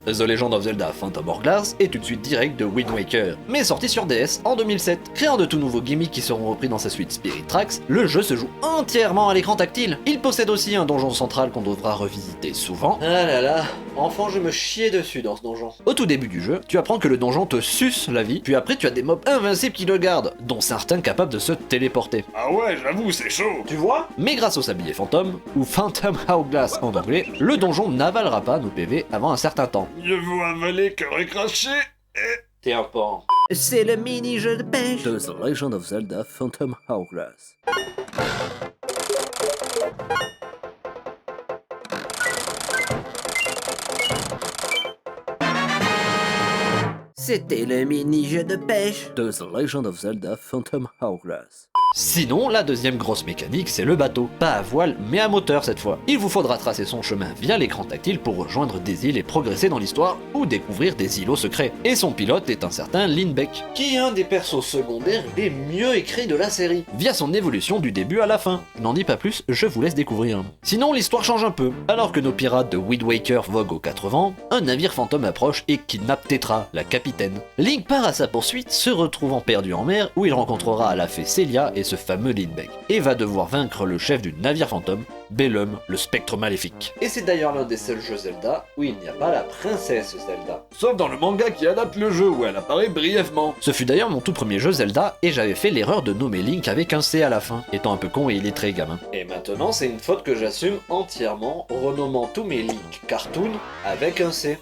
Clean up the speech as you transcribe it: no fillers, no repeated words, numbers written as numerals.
The Legend of Zelda Phantom Hourglass est une suite directe de Wind Waker, mais sorti sur DS en 2007. Créant de tout nouveaux gimmicks qui seront repris dans sa suite Spirit Tracks, le jeu se joue entièrement à l'écran tactile. Il possède aussi un donjon central qu'on devra revisiter souvent. Ah là là, enfant je me chiais dessus dans ce donjon. Au tout début du jeu, tu apprends que le donjon te suce la vie, puis après tu as des mobs invincibles qui le gardent, dont certains capables de se téléporter. Ah ouais, j'avoue, c'est chaud. Tu vois? Mais grâce au sablier fantôme, ou Phantom Hourglass en anglais, le donjon n'avalera pas nos PV avant un certain temps. Mieux vaut avaler que recracher. T'es un pan. C'est le mini-jeu de pêche de The Legend of Zelda Phantom Hourglass. C'était le mini-jeu de pêche de The Legend of Zelda Phantom Hourglass. Sinon, la deuxième grosse mécanique, c'est le bateau. Pas à voile, mais à moteur cette fois. Il vous faudra tracer son chemin via l'écran tactile pour rejoindre des îles et progresser dans l'histoire ou découvrir des îlots secrets. Et son pilote est un certain Lindbeck, qui est un des persos secondaires les mieux écrits de la série, via son évolution du début à la fin. Je n'en dis pas plus, je vous laisse découvrir. Sinon, l'histoire change un peu. Alors que nos pirates de Wind Waker voguent aux 4 vents, un navire fantôme approche et kidnappe Tetra, la capitaine. Link part à sa poursuite, se retrouvant perdu en mer, où il rencontrera la fée Celia et ce fameux Lindbeck, et va devoir vaincre le chef du navire fantôme, Bellum, le spectre maléfique. Et c'est d'ailleurs l'un des seuls jeux Zelda où il n'y a pas la princesse Zelda. Sauf dans le manga qui adapte le jeu où elle apparaît brièvement. Ce fut d'ailleurs mon tout premier jeu Zelda, et j'avais fait l'erreur de nommer Link avec un C à la fin, étant un peu con et illettré gamin. Et maintenant c'est une faute que j'assume entièrement, renommant tous mes Link Cartoon avec un C.